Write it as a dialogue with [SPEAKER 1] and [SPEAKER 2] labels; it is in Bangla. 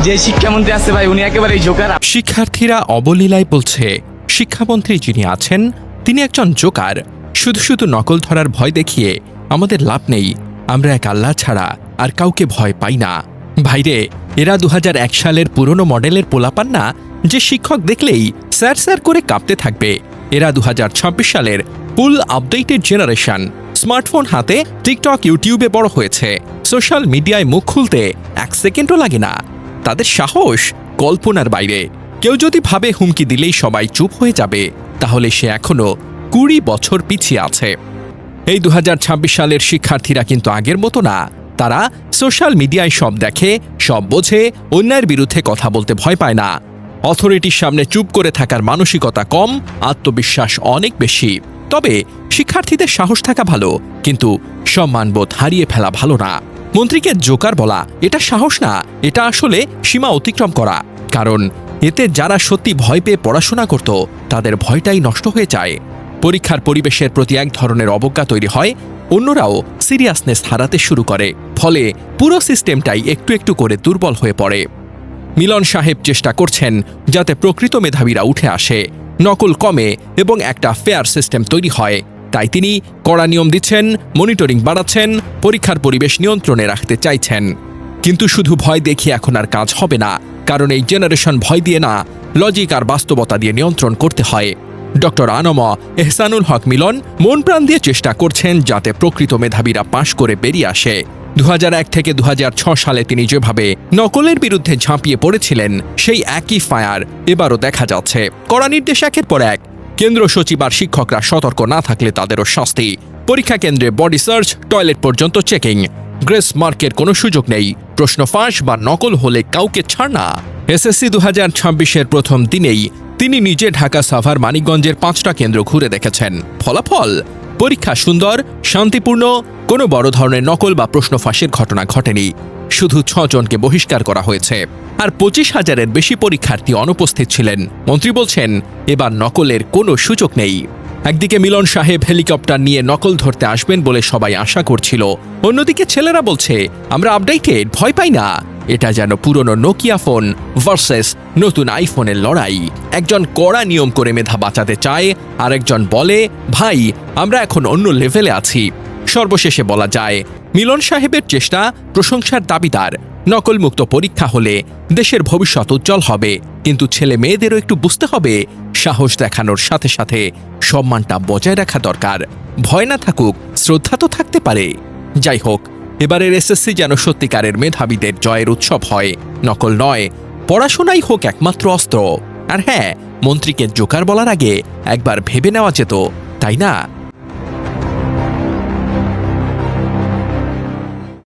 [SPEAKER 1] যে শিক্ষামন্ত্রী আছে ভাই উনি একেবারেই জোকার।
[SPEAKER 2] শিক্ষার্থীরা অবলীলায় বলছে শিক্ষামন্ত্রী যিনি আছেন তিনি একজন জোকার। শুধু শুধু নকল ধরার ভয় দেখিয়ে আমাদের লাভ নেই। আমরা এক আল্লাহ ছাড়া আর কাউকে ভয় পাই না। ভাইরে, এরা 2001 সালের পুরনো মডেলের পোলাপান না যে শিক্ষক দেখলেই স্যার স্যার করে কাঁপতে থাকবে। এরা 2026 সালের ফুল আপডেটেড জেনারেশন। স্মার্টফোন হাতে টিকটক ইউটিউবে বড় হয়েছে। সোশ্যাল মিডিয়ায় মুখ খুলতে 1 সেকেন্ডও লাগে না। তাদের সাহস কল্পনার বাইরে। কেউ যদি ভাবে হুমকি দিলেই সবাই চুপ হয়ে যাবে, তাহলে সে এখনো 20 বছর পিছিয়ে আছে। এই 2026 সালের শিক্ষার্থীরা কিন্তু আগের মতো না। তারা সোশ্যাল মিডিয়ায় সব দেখে, সব বোঝে, অন্যের বিরুদ্ধে কথা বলতে ভয় পায় না। অথরিটির সামনে চুপ করে থাকার মানসিকতা কম, আত্মবিশ্বাস অনেক বেশি। তবে শিক্ষার্থীদের সাহস থাকা ভালো, কিন্তু সম্মানবোধ হারিয়ে ফেলা ভালো না। মন্ত্রীকে জোকার বলা এটা সাহস না, এটা আসলে সীমা অতিক্রম করা। কারণ এতে যারা সত্যি ভয় পেয়ে পড়াশোনা করত তাদের ভয়টাই নষ্ট হয়ে যায়। পরীক্ষার পরিবেশের প্রতি এক ধরনের অবজ্ঞা তৈরি হয়, অন্যরাও সিরিয়াসনেস হারাতে শুরু করে। ফলে পুরো সিস্টেমটাই একটু একটু করে দুর্বল হয়ে পড়ে। মিলন সাহেব চেষ্টা করছেন যাতে প্রকৃত মেধাবীরা উঠে আসে, নকল কমে এবং একটা ফেয়ার সিস্টেম তৈরি হয়। তাই তিনি কড়া নিয়ম দিচ্ছেন, মনিটরিং বাড়াচ্ছেন, পরীক্ষার পরিবেশ নিয়ন্ত্রণে রাখতে চাইছেন। কিন্তু শুধু ভয় দেখিয়ে এখন আর কাজ হবে না, কারণ এই জেনারেশন ভয় দিয়ে না, লজিক আর বাস্তবতা দিয়ে নিয়ন্ত্রণ করতে হয়। ডক্টর আনম এহসানুল হক মিলন মন প্রাণ দিয়ে চেষ্টা করছেন যাতে প্রকৃত মেধাবীরা পাশ করে বেরিয়ে আসে। 2001 থেকে 2006 সালে তিনি যেভাবে নকলের বিরুদ্ধে ঝাঁপিয়ে পড়েছিলেন, সেই একই ফায়ার এবারও দেখা যাচ্ছে। কড়া নির্দেশ একের পর এক। কেন্দ্র সচিব আর শিক্ষকরা সতর্ক না থাকলে তাদেরও শাস্তি। পরীক্ষা কেন্দ্রে বডি সার্চ, টয়লেট পর্যন্ত চেকিং। গ্রেস মার্কের কোনো সুযোগ নেই। প্রশ্ন ফাঁস বা নকল হলে কাউকে ছাড় না। এসএসসি 2026-এর প্রথম দিনেই তিনি নিজে ঢাকা সাভার মানিকগঞ্জের 5টা কেন্দ্র ঘুরে দেখেছেন। ফলাফল পরীক্ষা সুন্দর, শান্তিপূর্ণ, কোনো বড় ধরনের নকল বা প্রশ্ন ফাঁসের ঘটনা ঘটেনি। শুধু 6 জনকে বহিষ্কার করা হয়েছে। আর 25,000-এর বেশি পরীক্ষার্থী অনুপস্থিত ছিলেন। মন্ত্রী বলছেন এবার নকলের কোনো সুযোগ নেই। একদিকে মিলন সাহেব হেলিকপ্টার নিয়ে নকল ধরতে আসবেন বলে সবাই আশা করছিল, অন্যদিকে ছেলেরা বলছে আমরা আপডেটেড, ভয় পাই না। এটা যেন পুরনো নোকিয়া ফোন ভার্সেস নতুন আইফোনের লড়াই। একজন কড়া নিয়ম করে মেধা বাঁচাতে চায়, আর একজন বলে ভাই আমরা এখন অন্য লেভেলে আছি। সর্বশেষে বলা যায় মিলন সাহেবের চেষ্টা প্রশংসার দাবিদার। নকলমুক্ত পরীক্ষা হলে দেশের ভবিষ্যৎ উজ্জ্বল হবে, কিন্তু ছেলে মেয়েদেরও একটু বুঝতে হবে সাহস দেখানোর সাথে সাথে সম্মানটা বজায় রাখা দরকার। ভয় না থাকুক, শ্রদ্ধা তো থাকতে পারে। যাই হোক, এবারের এসএসসি যেন সত্যিকারের মেধাবীদের জয়ের উৎসব হয়, নকল নয়। পড়াশোনাই হোক একমাত্র অস্ত্র। আর হ্যাঁ, মন্ত্রীকে জোকার বলার আগে একবার ভেবে নেওয়া যেত, তাই না?